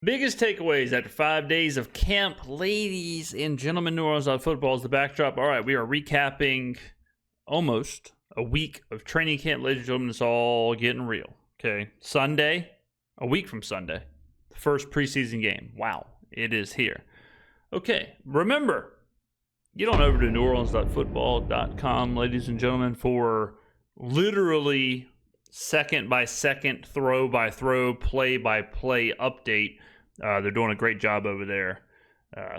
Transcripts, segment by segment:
Biggest takeaways after 5 days of camp, ladies and gentlemen. New Orleans football is the backdrop. All right, we are recapping almost a week of training camp, ladies and gentlemen. It's all getting real. Okay, Sunday, a week from Sunday, the first preseason game. Wow, it is here. Okay, remember, get on over to neworleans.football.com, ladies and gentlemen, for literally second-by-second, throw-by-throw, play-by-play update. They're doing a great job over there.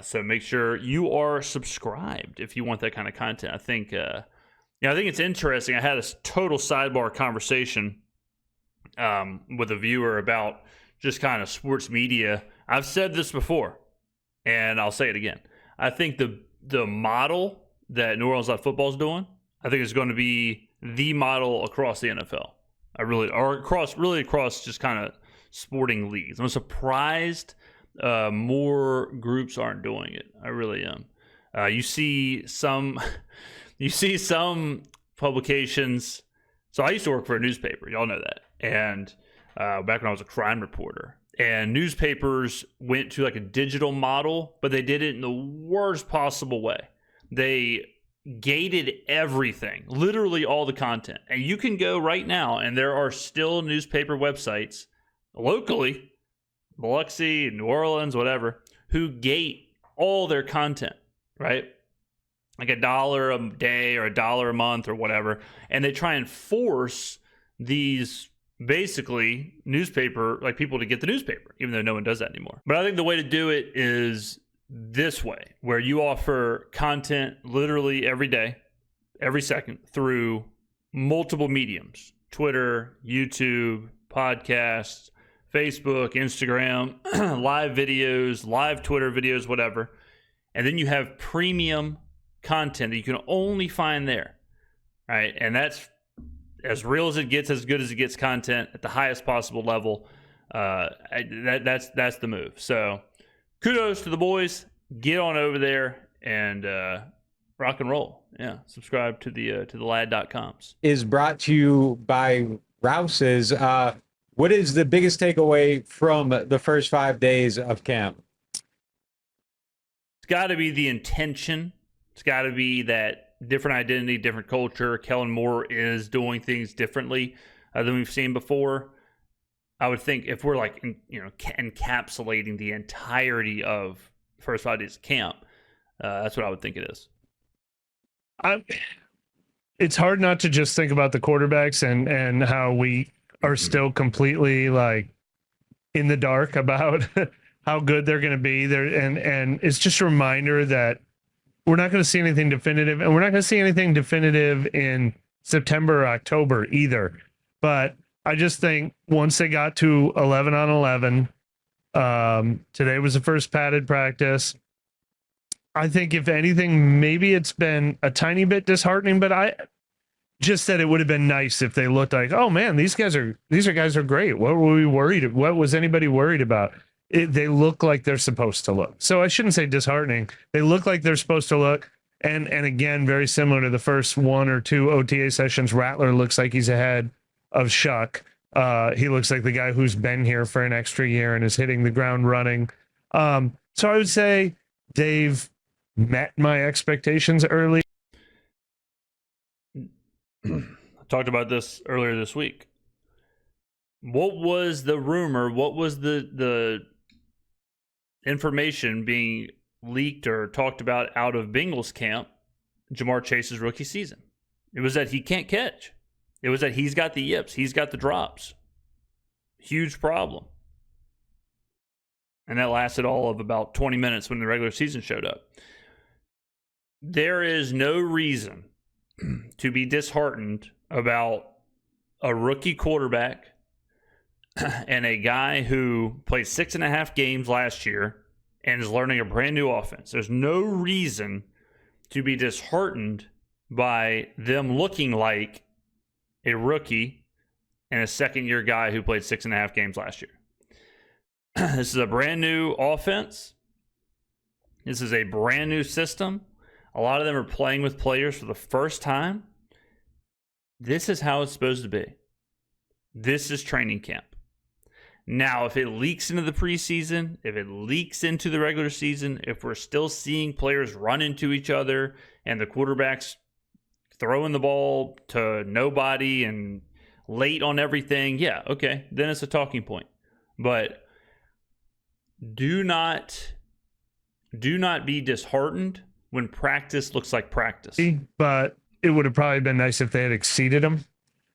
So make sure you are subscribed if you want that kind of content. I think it's interesting. I had a total sidebar conversation with a viewer about just kind of sports media. I've said this before, and I'll say it again. I think the model that New Orleans football is doing, I think is going to be the model across the NFL. Across just kind of sporting leagues. I'm surprised more groups aren't doing it. I really am. You see some publications. So I used to work for a newspaper. Y'all know that. And back when I was a crime reporter, and newspapers went to like a digital model, but they did it in the worst possible way. They gated everything, literally all the content. And you can go right now, and there are still newspaper websites locally, Biloxi, New Orleans, whatever, who gate all their content, right? Like $1 a day or $1 a month or whatever. And they try and force these basically newspaper, like people to get the newspaper, even though no one does that anymore. But I think the way to do it is this way, where you offer content literally every day, every second, through multiple mediums: Twitter, YouTube, podcasts, Facebook, Instagram, live videos, live Twitter videos, whatever. And then you have premium content that you can only find there, right? And that's as real as it gets, as good as it gets content at the highest possible level. That's the move. So kudos to the boys. Get on over there and rock and roll. Yeah, subscribe to the lad.coms. Is brought to you by Rouse's. What is the biggest takeaway from the first 5 days of camp? It's got to be the intention. It's got to be that different identity, different culture. Kellen Moore is doing things differently than we've seen before. I would think if we're like, encapsulating the entirety of first 5 days of camp, that's what I would think it is. It's hard not to just think about the quarterbacks and how we are still completely like in the dark about how good they're going to be there. And it's just a reminder that we're not going to see anything definitive, and we're not going to see anything definitive in September or October either. But I just think once they got to 11 on 11, today was the first padded practice. I think if anything, maybe it's been a tiny bit disheartening, but I just said it would have been nice if they looked like, oh man, these guys are great. What were we worried? What was anybody worried about? They look like they're supposed to look. So I shouldn't say disheartening. They look like they're supposed to look. And again, very similar to the first 1 or 2 OTA sessions, Rattler looks like he's ahead of Shough. He looks like the guy who's been here for an extra year and is hitting the ground running. So I would say they've met my expectations early. I talked about this earlier this week. What was the rumor? What was the information being leaked or talked about out of Bengals camp, Jamar Chase's rookie season? It was that he can't catch. It was that he's got the yips. He's got the drops. Huge problem. And that lasted all of about 20 minutes when the regular season showed up. There is no reason to be disheartened about a rookie quarterback and a guy who played 6.5 games last year and is learning a brand new offense. There's no reason to be disheartened by them looking like a rookie and a second-year guy who played 6.5 games last year. This is a brand new offense. This is a brand new system. A lot of them are playing with players for the first time. This is how it's supposed to be. This is training camp. Now, if it leaks into the preseason, if it leaks into the regular season, if we're still seeing players run into each other and the quarterbacks throwing the ball to nobody and late on everything, yeah, okay, then it's a talking point. But do not be disheartened when practice looks like practice. But it would have probably been nice if they had exceeded them.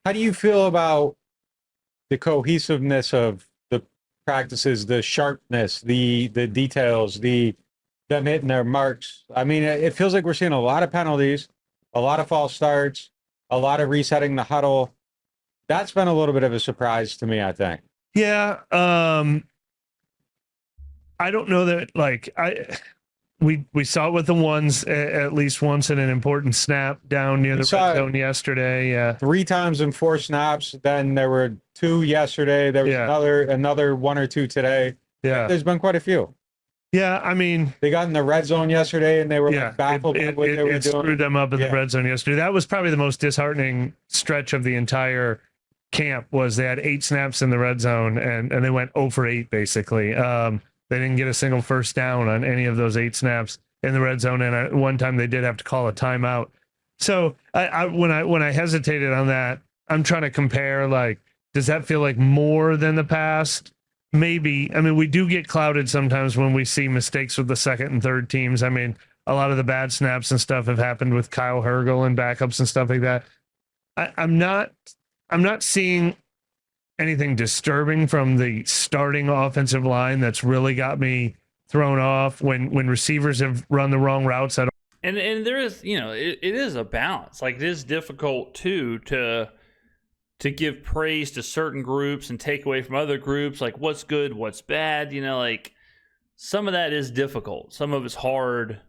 How do you feel about the cohesiveness of the practices, the sharpness, the details, them hitting their marks? I mean, it feels like we're seeing a lot of penalties, a lot of false starts, a lot of resetting the huddle. That's been a little bit of a surprise to me, I think. Yeah. I don't know that, like, we saw it with the ones at least once in an important snap down near the red zone yesterday. Yeah. 3 times in 4 snaps. Then there were 2 yesterday. There was another 1 or 2 today. Yeah. There's been quite a few. Yeah, I mean, they got in the red zone yesterday and they were baffled with what they were doing. Screwed them up in the red zone yesterday. That was probably the most disheartening stretch of the entire camp. Was they had 8 snaps in the red zone and they went 0 for 8 basically. They didn't get a single first down on any of those 8 snaps in the red zone, and one time they did have to call a timeout. So when I hesitated on that, I'm trying to compare, like, does that feel like more than the past? Maybe. I mean, we do get clouded sometimes when we see mistakes with the second and third teams. I mean, a lot of the bad snaps and stuff have happened with Kyle Hergel and backups and stuff like that. I'm not seeing anything disturbing from the starting offensive line that's really got me thrown off when receivers have run the wrong routes. And there is, it is a balance. Like, it is difficult too to give praise to certain groups and take away from other groups. Like, what's good, what's bad. Like, some of that is difficult. Some of it's hard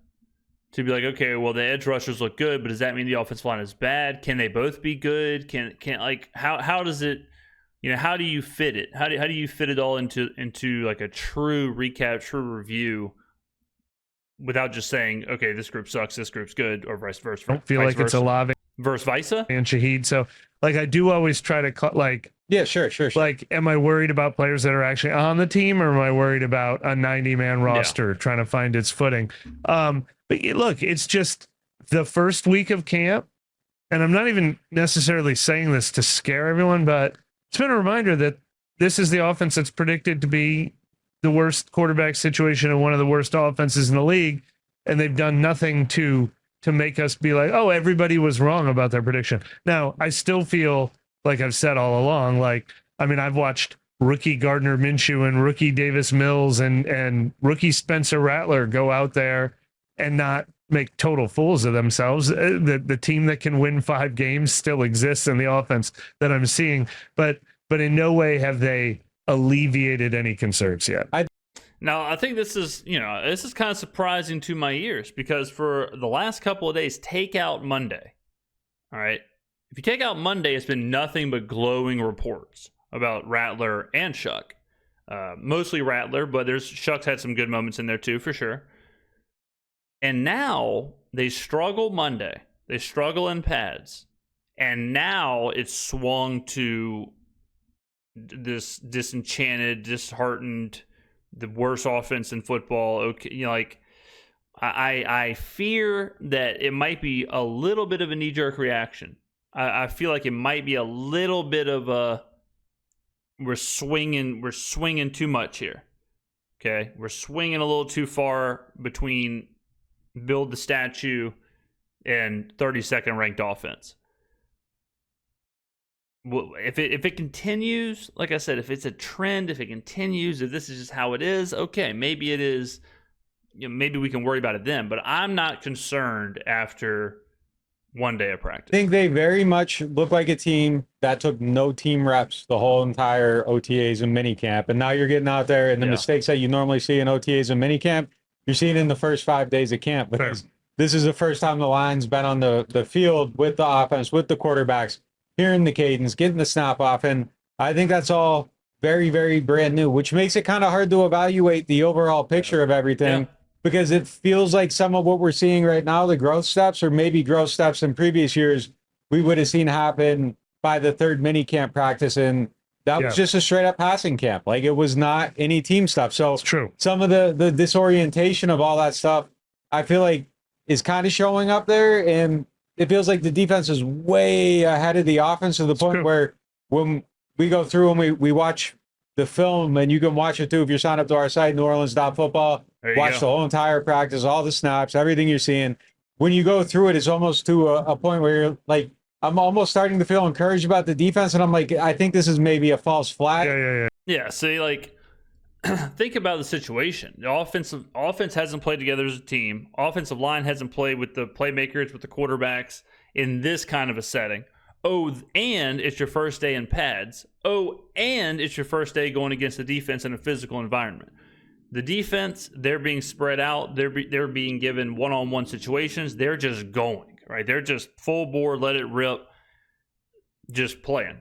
to be like, okay, well, the edge rushers look good, but does that mean the offensive line is bad? Can they both be good? Can like, how does it? How do you fit it? How do you fit it all into like a true recap, true review, without just saying, okay, this group sucks, this group's good, or vice versa? I don't feel like it's Olave versus vice and Shaheed. So, like, I do always try to like, yeah, sure. Like, am I worried about players that are actually on the team, or am I worried about a 90-man roster trying to find its footing? But look, it's just the first week of camp, and I'm not even necessarily saying this to scare everyone, but it's been a reminder that this is the offense that's predicted to be the worst quarterback situation and one of the worst offenses in the league, and they've done nothing to make us be like, oh, everybody was wrong about their prediction. Now, I still feel like I've said all along, like, I mean, I've watched rookie Gardner Minshew and rookie Davis Mills and rookie Spencer Rattler go out there and not make total fools of themselves. The team that can win 5 games still exists in the offense that I'm seeing, but in no way have they alleviated any concerns yet. Now, I think this is kind of surprising to my ears, because for the last couple of days, take out Monday. All right. If you take out Monday, it's been nothing but glowing reports about Rattler and Shough. Mostly Rattler, but Shough's had some good moments in there too, for sure. And now they struggle Monday. They struggle in pads. And now it's swung to this disenchanted, disheartened, the worst offense in football. Okay, like, I fear that it might be a little bit of a knee-jerk reaction. I feel like it might be a little bit of a we're swinging too much here. Okay, we're swinging a little too far between build the statue and 32nd ranked offense. If it continues, like I said, if it's a trend, if it continues, if this is just how it is, okay, maybe it is. Maybe we can worry about it then. But I'm not concerned after one day of practice. I think they very much look like a team that took no team reps the whole entire OTAs and minicamp, and now you're getting out there, and the mistakes that you normally see in OTAs and minicamp, you're seeing in the first 5 days of camp. Because this is the first time the line's been on the field with the offense, with the quarterbacks, hearing the cadence, getting the snap off, and I think that's all very, very brand new, which makes it kind of hard to evaluate the overall picture of everything, because it feels like some of what we're seeing right now, the growth steps, or maybe growth steps in previous years, we would have seen happen by the 3rd mini camp practice in that Yeah. was just a straight up passing camp. Like it was not any team stuff. So It's true. some of the disorientation of all that stuff, I feel like is kind of showing up there. And it feels like the defense is way ahead of the offense to the point true. where when we go through and we watch the film, and you can watch it too if you're signed up to our site, NewOrleans.football, watch the whole entire practice, all the snaps, everything you're seeing. When you go through it, it's almost to a point where you're like, I'm almost starting to feel encouraged about the defense, and I'm like, I think this is maybe a false flag. Yeah, see, like, think about the situation. The offense hasn't played together as a team. Offensive line hasn't played with the playmakers, with the quarterbacks in this kind of a setting. Oh, and it's your first day in pads. Oh, and it's your first day going against the defense in a physical environment. The defense, they're being spread out. They're being given one-on-one situations. They're just going, right? They're just full bore, let it rip, just playing,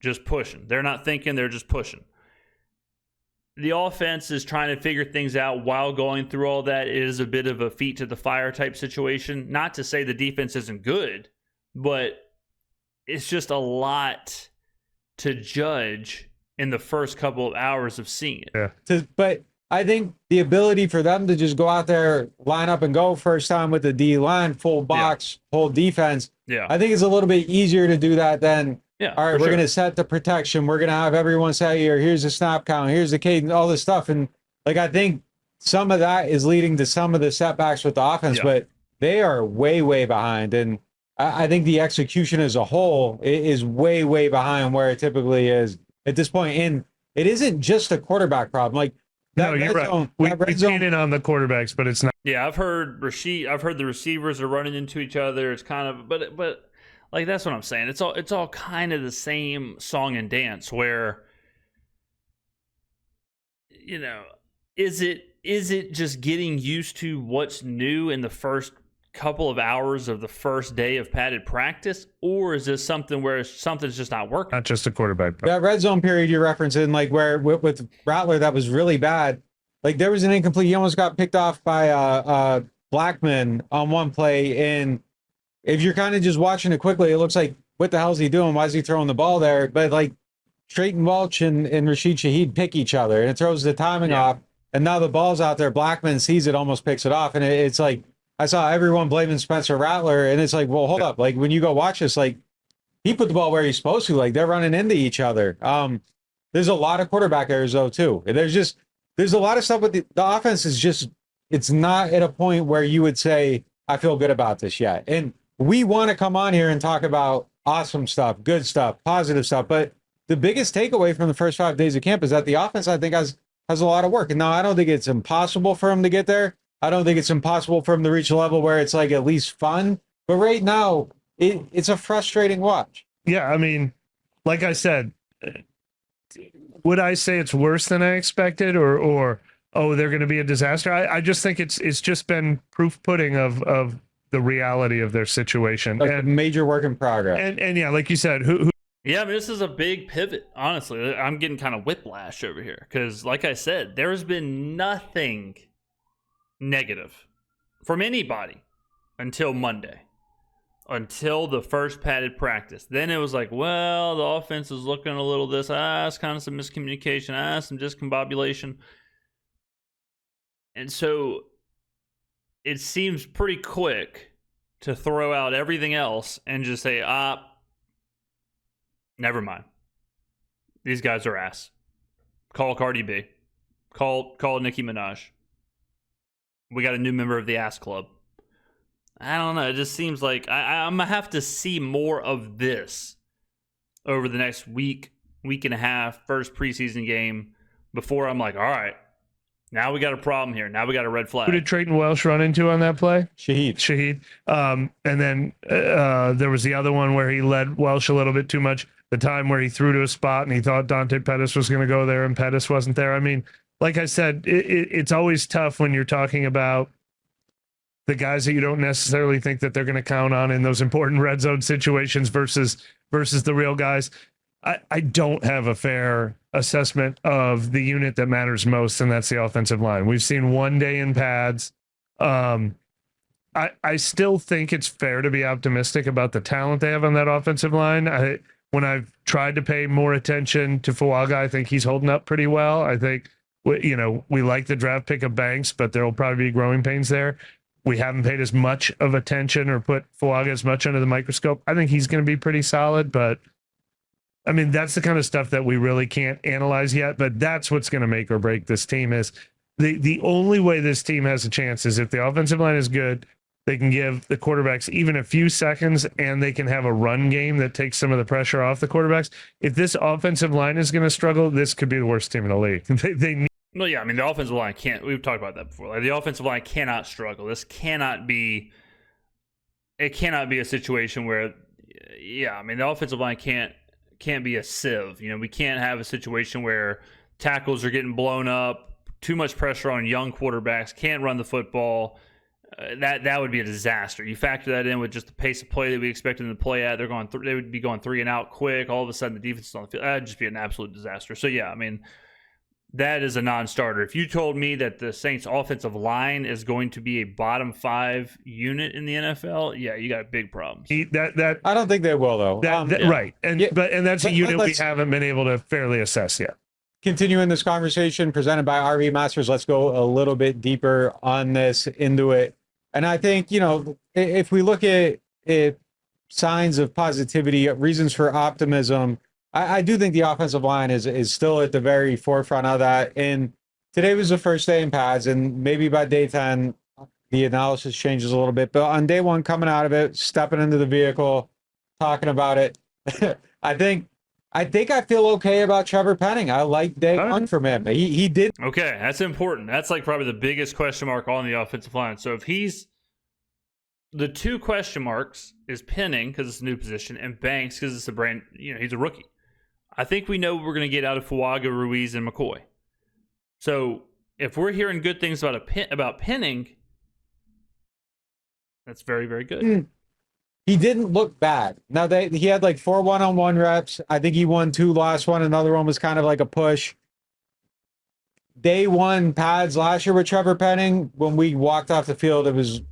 just pushing. They're not thinking, they're just pushing. The offense is trying to figure things out while going through all that. It is a bit of a feet to the fire type situation. Not to say the defense isn't good, but it's just a lot to judge in the first couple of hours of seeing it. Yeah. But I think the ability for them to just go out there, line up and go first time with the D line, full box, whole defense. Yeah. I think it's a little bit easier to do that than, all right, we're going to set the protection. We're going to have everyone say here, here's the snap count, here's the cadence, all this stuff. And like, I think some of that is leading to some of the setbacks with the offense, but they are way, way behind. And I think the execution as a whole is way, way behind where it typically is at this point. And it isn't just a quarterback problem. Like, no, you're right. We paint it on the quarterbacks, but it's not. Yeah, I've heard the receivers are running into each other. It's kind of, but like, that's what I'm saying. It's all kind of the same song and dance where, you know, is it just getting used to what's new in the first couple of hours of the first day of padded practice, or is this something where something's just not working? Not just a quarterback problem. That red zone period you're referencing, like where with Rattler, that was really bad. Like there was an incomplete. He almost got picked off by Blackman on one play, and if you're kind of just watching it quickly, it looks like, what the hell is he doing? Why is he throwing the ball there? But like Trayton Welch and Rashid Shaheed pick each other, and it throws the timing off. And now the ball's out there. Blackman sees it, almost picks it off, and it's like, I saw everyone blaming Spencer Rattler, and it's like, well, hold up. Like when you go watch this, like he put the ball where he's supposed to. Like they're running into each other. There's a lot of quarterback errors though too. There's a lot of stuff with the offense is just, it's not at a point where you would say, I feel good about this yet. And we want to come on here and talk about awesome stuff, good stuff, positive stuff. But the biggest takeaway from the first 5 days of camp is that the offense, I think, has a lot of work. And now I don't think it's impossible for him to get there. I don't think it's impossible for him to reach a level where it's like at least fun. But right now, it's a frustrating watch. Yeah, I mean, like I said, would I say it's worse than I expected, or oh, they're going to be a disaster? I just think it's just been proof pudding of the reality of their situation. Like and a major work in progress. And yeah, like you said, who Yeah, I mean, this is a big pivot, honestly. I'm getting kind of whiplash over here because, like I said, there has been nothing negative from anybody until Monday, until the first padded practice. Then it was like, well, the offense is looking a little this, it's kind of some miscommunication, some discombobulation. And so it seems pretty quick to throw out everything else and just say, never mind. These guys are ass. Call Cardi B. Call Nicki Minaj. We got a new member of the ass club. I don't know. It just seems like I'm going to have to see more of this over the next week and a half, first preseason game, before I'm like, all right, now we got a problem here. Now we got a red flag. Who did Trayton Welch run into on that play? Shaheed. And then there was the other one where he led Welch a little bit too much. The time where he threw to a spot and he thought Dante Pettis was going to go there and Pettis wasn't there. I mean, like I said, it's always tough when you're talking about the guys that you don't necessarily think that they're going to count on in those important red zone situations versus the real guys. I don't have a fair assessment of the unit that matters most, and that's the offensive line. We've seen 1 day in pads. I still think it's fair to be optimistic about the talent they have on that offensive line. when I've tried to pay more attention to Fuaga, I think he's holding up pretty well. I think, we like the draft pick of Banks, but there will probably be growing pains there. We haven't paid as much of attention or put Fuaga as much under the microscope. I think he's going to be pretty solid, but I mean, that's the kind of stuff that we really can't analyze yet, but that's what's going to make or break this team. Is the only way this team has a chance is if the offensive line is good, they can give the quarterbacks even a few seconds, and they can have a run game that takes some of the pressure off the quarterbacks. If this offensive line is going to struggle, this could be the worst team in the league. They need. Well, yeah, I mean, the offensive line can't. We've talked about that before. Like, the offensive line cannot struggle. This cannot be. It cannot be a situation where, yeah, I mean, the offensive line can't be a sieve. We can't have a situation where tackles are getting blown up, too much pressure on young quarterbacks, can't run the football. That would be a disaster. You factor that in with just the pace of play that we expected them to play at. They would be going 3 and out quick. All of a sudden, the defense is on the field. That'd just be an absolute disaster. So yeah, I mean, that is a non-starter. If you told me that the Saints' offensive line is going to be a bottom 5 unit in the NFL, yeah, you got big problems. I don't think they will, though. Right, and that's a unit we haven't been able to fairly assess yet. Continuing this conversation presented by RV Masters, let's go a little bit deeper on this, into it. And I think, if we look at signs of positivity, reasons for optimism, I do think the offensive line is still at the very forefront of that. And today was the first day in pads, and maybe by day 10, the analysis changes a little bit. But on day 1, coming out of it, stepping into the vehicle, talking about it, I think I feel okay about Trevor Penning. I like day 1 from him. He did. Okay, that's important. That's like probably the biggest question mark on the offensive line. So if the 2 question marks is Penning because it's a new position, and Banks because it's a brand, he's a rookie. I think we know what we're going to get out of Fuaga, Ruiz, and McCoy. So if we're hearing good things about Penning, that's very, very good. He didn't look bad. Now, he had like 4 one-on-one reps. I think he won 2 last one. Another one was kind of like a push. Day 1 pads last year with Trevor Penning, when we walked off the field, it was,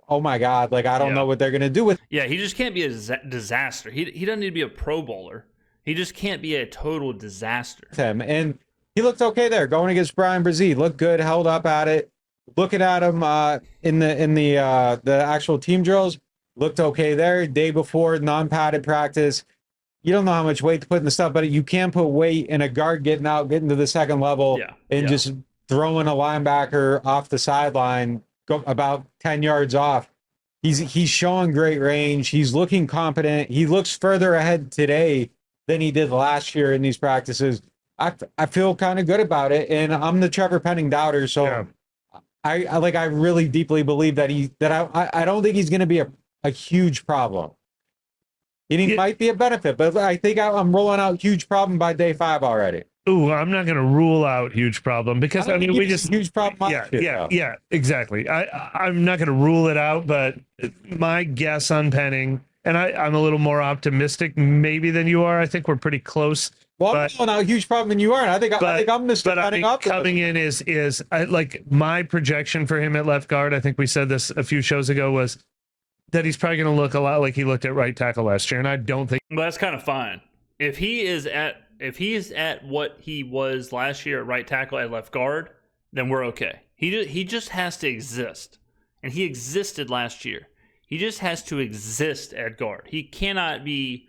oh my God, like I don't know what they're going to do with. Yeah, he just can't be a disaster. He doesn't need to be a Pro Bowler. He just can't be a total disaster. And he looked okay there, going against Brian Brzee. Looked good, held up at it. Looking at him in the actual team drills, looked okay there. Day before, non-padded practice. You don't know how much weight to put in the stuff, but you can put weight in a guard getting to the second level and just throwing a linebacker off the sideline, go about 10 yards off. He's showing great range. He's looking competent. He looks further ahead today than he did last year in these practices. I feel kind of good about it, and I'm the Trevor Penning doubter, so I really deeply believe that I don't think he's going to be a huge problem. He might be a benefit, but I think I'm rolling out huge problem by day 5 already. Ooh, I'm not going to rule out huge problem because we just huge problem. Yeah, exactly. I'm not going to rule it out, but my guess on Penning, and I'm a little more optimistic maybe than you are. I think we're pretty close. Well, I'm rolling out a huge problem than you are, and I think I'm Mr. Penning up. Coming in is like my projection for him at left guard. I think we said this a few shows ago, was that he's probably going to look a lot like he looked at right tackle last year, and I don't think. Well, that's kind of fine. If he is at what he was last year at right tackle at left guard, then we're okay. He just has to exist, and he existed last year. He just has to exist at guard. He cannot be.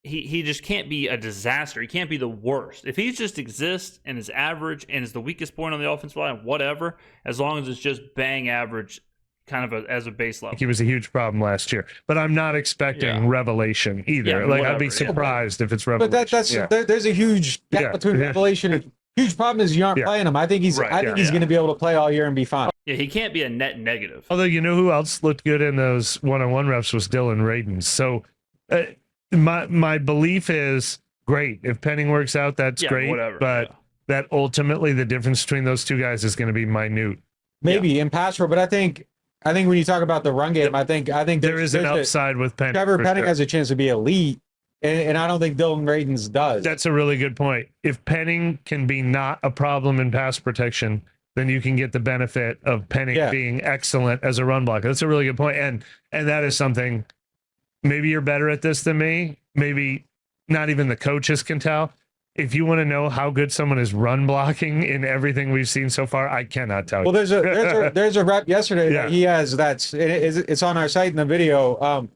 He just can't be a disaster. He can't be the worst. If he just exists and is average and is the weakest point on the offensive line, whatever, as long as it's just bang average, kind of as a base level. He was a huge problem last year, but I'm not expecting revelation either. Yeah, I'd be surprised if it's revelation. But there's a huge gap between revelation and huge problem is you aren't playing him. I think he's going to be able to play all year and be fine. Yeah, he can't be a net negative. Although, who else looked good in those one-on-one reps was Dylan Radins. So my belief is great. If Penning works out, that's great. Whatever, but that ultimately the difference between those two guys is going to be minute. Maybe in pass pro, but I think when you talk about the run game, I think there is an upside with Penning. Trevor Penning has a chance to be elite, and I don't think Dylan Radins does. That's a really good point. If Penning can be not a problem in pass protection, then you can get the benefit of Penning being excellent as a run blocker. That's a really good point, and that is something maybe you're better at this than me. Maybe not even the coaches can tell. If you want to know how good someone is run blocking in everything we've seen so far, I cannot tell you. Well, there's a rep yesterday that he has it's on our site in the video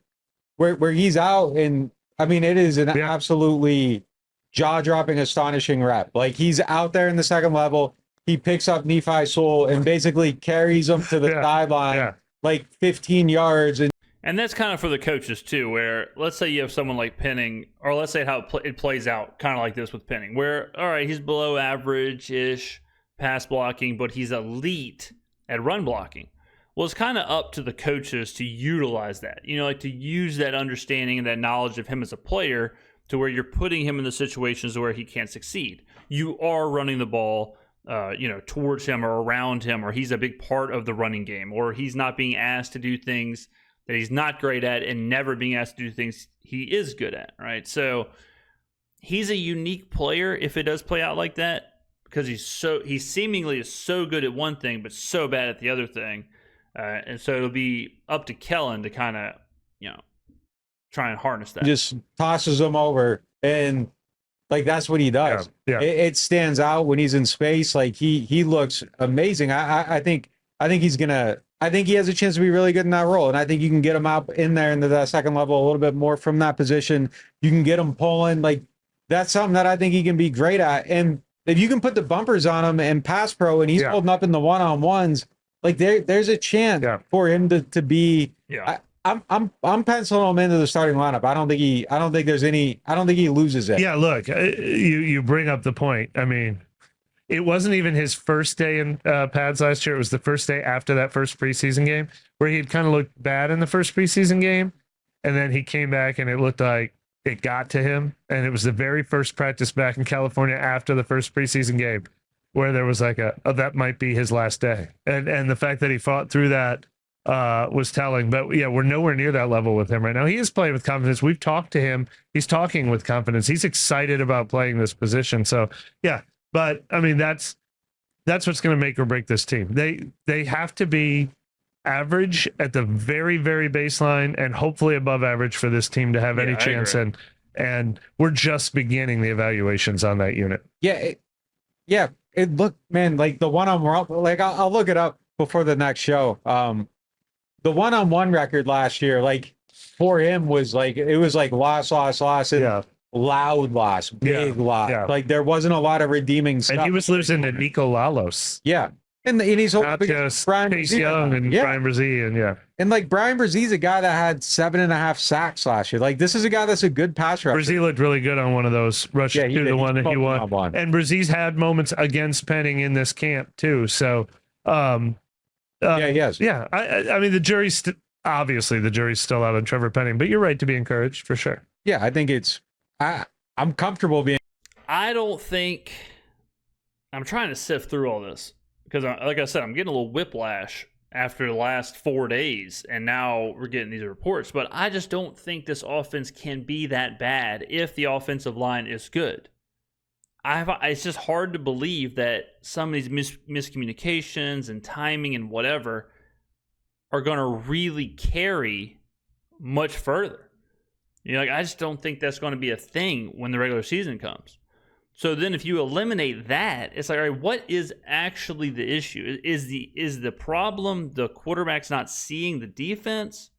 where he's out, and I mean it is an absolutely jaw-dropping, astonishing rep. Like he's out there in the second level, he picks up Nephi Sewell and basically carries him to the sideline like 15 yards. And that's kind of for the coaches too, where let's say you have someone like Penning, or let's say how it plays out kind of like this with Penning, where, all right, he's below average-ish pass blocking, but he's elite at run blocking. Well, it's kind of up to the coaches to utilize that, like to use that understanding and that knowledge of him as a player to where you're putting him in the situations where he can't succeed. You are running the ball, towards him or around him, or he's a big part of the running game, or he's not being asked to do things that he's not great at and never being asked to do things he is good at, right? So he's a unique player if it does play out like that, because he seemingly is so good at one thing but so bad at the other thing. And so it'll be up to Kellen to kind of, try and harness that. Just tosses them over, and like that's what he does. Yeah. It stands out when he's in space. Like he looks amazing. I think he has a chance to be really good in that role, and I think you can get him out in there into that second level a little bit more from that position. You can get him pulling. Like that's something that I think he can be great at. And if you can put the bumpers on him and pass pro, and he's holding up in the one-on-ones, like there's a chance for him to be. Yeah. I'm penciling him into the starting lineup. I don't think he loses it. Yeah, look, you bring up the point. I mean, it wasn't even his first day in pads last year. It was the first day after that first preseason game where he'd kind of looked bad in the first preseason game. And then he came back and it looked like it got to him. And it was the very first practice back in California after the first preseason game where there was like that might be his last day. And the fact that he fought through that was telling. But yeah, we're nowhere near that level with him right now. He is playing with confidence. We've talked to him. He's talking with confidence. He's excited about playing this position. So yeah. But I mean, that's what's going to make or break this team. They have to be average at the very, very baseline and hopefully above average for this team to have any chance. And we're just beginning the evaluations on that unit. Yeah. It looked, man, like the one-on-one, like I'll look it up before the next show. The one-on-one record last year, like for him was like, it was like loss. And loud loss, big loss. Yeah. Like there wasn't a lot of redeeming stuff. And he was losing to Nico Lalos. Yeah. And he's not just Chase Young and Brian Brzee and like Brian Brzee's a guy that had 7.5 sacks last year. Like this is a guy that's a good pass rusher. Brzee looked really good on one of those rushes to the one that he won. And Brzee's had moments against Penning in this camp too. So he has. Yeah. I mean the jury's obviously still out on Trevor Penning, but you're right to be encouraged for sure. Yeah, I think I'm comfortable being. I don't think I'm trying to sift through all this because, like I said, I'm getting a little whiplash after the last 4 days, and now we're getting these reports. But I just don't think this offense can be that bad if the offensive line is good. It's just hard to believe that some of these miscommunications and timing and whatever are going to really carry much further. I just don't think that's going to be a thing when the regular season comes. So then if you eliminate that, it's like, all right, what is actually the issue? Is the problem the quarterback's not seeing the defense?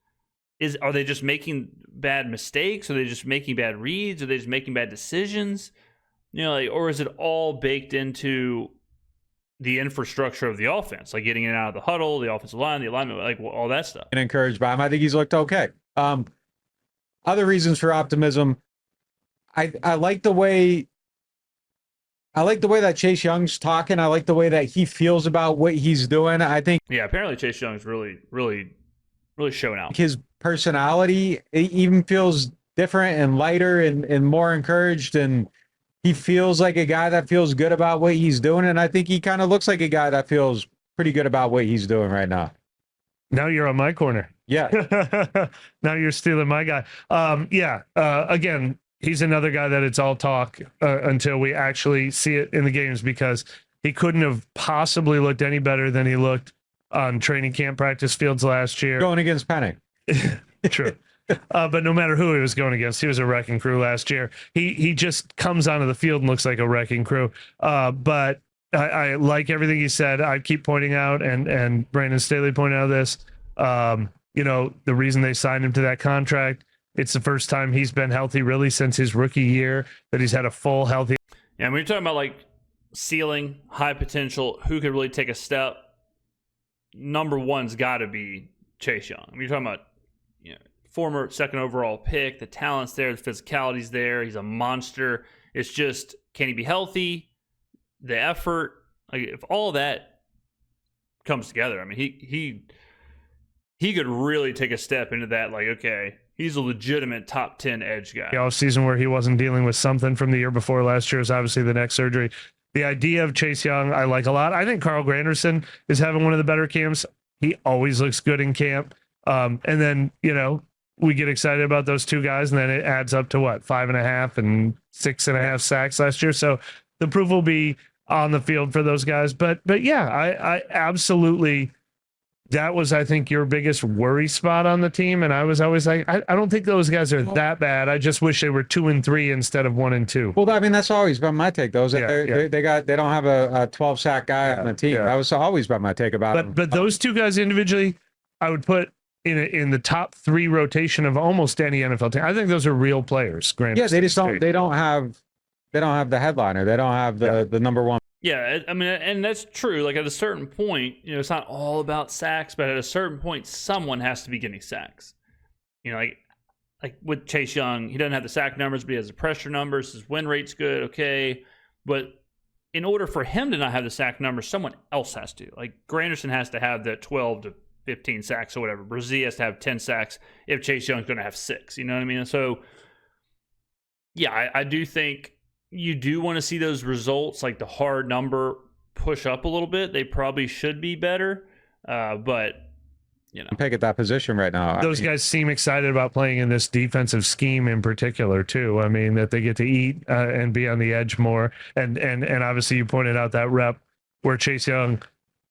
Are they just making bad mistakes? Are they just making bad reads? Are they just making bad decisions? Or is it all baked into the infrastructure of the offense, like getting in and out of the huddle, the offensive line, the alignment, like all that stuff? And encouraged by him. I think he's looked okay. Other reasons for optimism. I like the way that Chase Young's talking. I like the way that he feels about what he's doing. I think apparently Chase Young's really showing out. His personality even feels different and lighter and more encouraged, and he feels like a guy that feels good about what he's doing. And I think he kind of looks like a guy that feels pretty good about what he's doing right now. Now you're on my corner. Yeah. Now you're stealing my guy. Again, he's another guy that it's all talk until we actually see it in the games, because he couldn't have possibly looked any better than he looked on training camp practice fields last year. Going against Penning. True. But no matter who he was going against, he was a wrecking crew last year. He just comes onto the field and looks like a wrecking crew. But I like everything he said. I keep pointing out, and Brandon Staley pointed out this. The reason they signed him to that contract, it's the first time he's been healthy really since his rookie year, that he's had a full healthy. Yeah, when you're talking about like ceiling, high potential, who could really take a step, number one's got to be Chase Young. I mean, you're talking about former second overall pick, the talent's there, the physicality's there, he's a monster. It's just, can he be healthy? The effort, like if all that comes together, I mean, he could really take a step into that. Like, okay, he's a legitimate top 10 edge guy. The offseason where he wasn't dealing with something from the year before last year is obviously the neck surgery. The idea of Chase Young, I like a lot. I think Carl Granderson is having one of the better camps. He always looks good in camp. And then, we get excited about those two guys, and then it adds up to what, 5.5 and 6.5 sacks last year. So the proof will be on the field for those guys. But yeah, I absolutely, that was, I think, your biggest worry spot on the team. And I was always like, I don't think those guys are that bad. I just wish they were 2-3 instead of 1-2. Well, I mean, that's always been my take. They don't have a 12 sack guy on the team. That was always been my take about them. But those two guys individually, I would put in the top 3 rotation of almost any NFL team. I think those are real players. Yeah, they just don't. They don't have the headliner. They don't have the number one. Yeah, I mean, and that's true. Like at a certain point, it's not all about sacks, but at a certain point, someone has to be getting sacks. Like with Chase Young, he doesn't have the sack numbers, but he has the pressure numbers. His win rate's good, okay. But in order for him to not have the sack numbers, someone else has to. Like Granderson has to have that 12 to 15 sacks or whatever. Brazil has to have 10 sacks if Chase Young's going to have 6. You know what I mean? And so, yeah, I do think you do want to see those results, like the hard number, push up a little bit. They probably should be better, but pick at that position right now. Those guys seem excited about playing in this defensive scheme in particular too. I mean, that they get to eat and be on the edge more, and obviously you pointed out that rep where Chase Young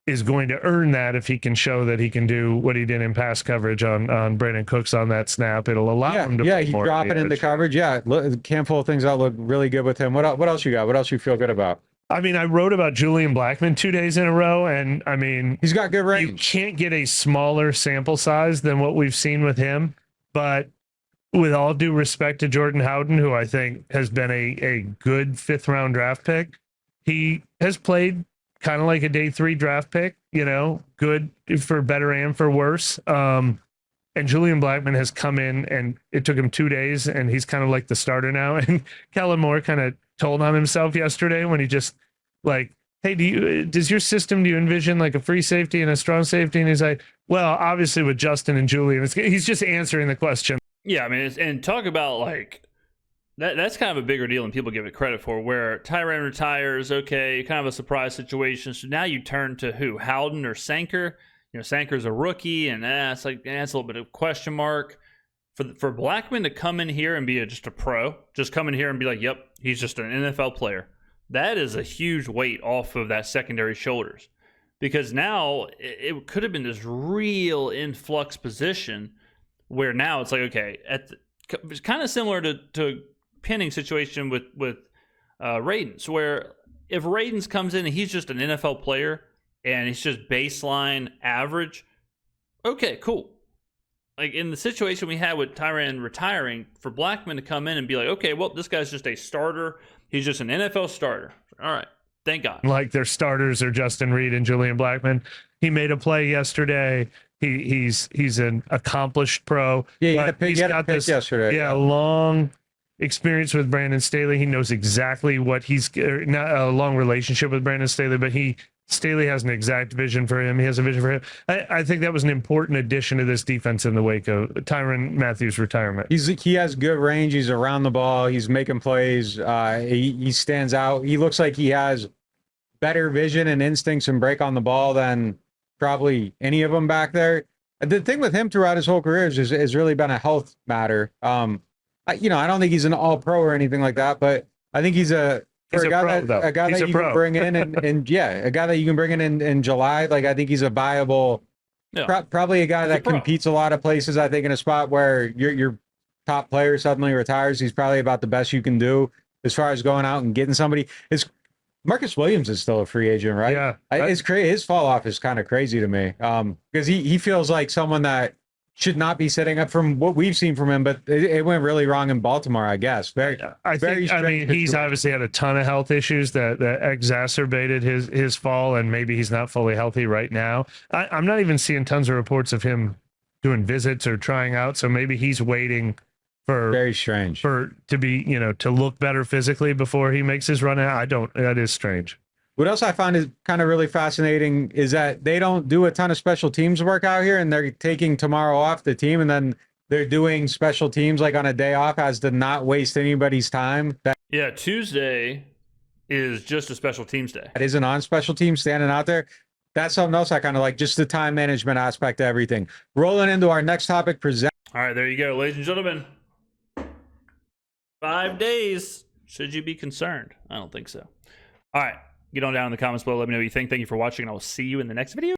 is going to earn that if he can show that he can do what he did in pass coverage on Brandon Cooks on that snap. It'll allow him to he's dropping into coverage. Yeah, can't pull things out. Look really good with him. What else you got? What else you feel good about? I mean, I wrote about Julian Blackmon 2 days in a row, and I mean, he's got good range. You can't get a smaller sample size than what we've seen with him, but with all due respect to Jordan Howden, who I think has been a good 5th round draft pick, he has played kind of like a day 3 draft pick, good for better and for worse. And Julian Blackmon has come in, and it took him 2 days, and he's kind of like the starter now. And Kellen Moore kind of told on himself yesterday when he just like, hey, do you envision like a free safety and a strong safety? And he's like, well, obviously with Justin and Julian, he's just answering the question. Yeah, I mean, and talk about like, that's kind of a bigger deal than people give it credit for, where Tyrann retires, okay, kind of a surprise situation. So now you turn to who? Howden or Sanker? Sanker's a rookie, and it's a little bit of question mark. For Blackmon to come in here and be just a pro, just come in here and be like, yep, he's just an NFL player. That is a huge weight off of that secondary shoulders. Because now it could have been this real influx position where now it's like, okay, it's kind of similar to Penning situation with Radens, where if Radens comes in and he's just an NFL player and he's just baseline average, okay, cool. Like in the situation we had with Tyrann retiring, for Blackmon to come in and be like, okay, well, this guy's just a starter. He's just an NFL starter. All right, thank God. Like their starters are Justin Reed and Julian Blackmon. He made a play yesterday. He's an accomplished pro. Yeah, he had a pick yesterday. Yeah, long experience with Brandon Staley. He knows exactly what not a long relationship with Brandon Staley, but Staley has an exact vision for him. He has a vision for him. I think that was an important addition to this defense in the wake of Tyrann Mathieu's retirement. He has good range. He's around the ball. He's making plays. He stands out. He looks like he has better vision and instincts and break on the ball than probably any of them back there. The thing with him throughout his whole career is really been a health matter. I don't think he's an all-pro or anything like that, but I think he's a guy that you can bring in and a guy that you can bring in July. Like I think he's a viable Yeah. Probably a guy He's a that pro. competes a lot of places. I think in a spot where your top player suddenly retires, he's probably about the best you can do as far as going out and getting somebody. Is Marcus Williams is still a free agent, right? Yeah. It's crazy. His fall off is kind of crazy to me. Because he feels like someone that should not be setting up from what we've seen from him, but it went really wrong in Baltimore, I guess. I mean, he's obviously had a ton of health issues that exacerbated his fall, and maybe he's not fully healthy right now. I'm not even seeing tons of reports of him doing visits or trying out, so maybe he's waiting for very strange to be, to look better physically before he makes his run out. That is strange. What else I find is kind of really fascinating is that they don't do a ton of special teams work out here, and they're taking tomorrow off the team, and then they're doing special teams like on a day off as to not waste anybody's time. Yeah, Tuesday is just a special teams day. That isn't on special teams standing out there. That's something else I kind of like, just the time management aspect of everything. Rolling into our next topic, present. All right, there you go, ladies and gentlemen. 5 days. Should you be concerned? I don't think so. All right. Get on down in the comments below. Let me know what you think. Thank you for watching, and I will see you in the next video.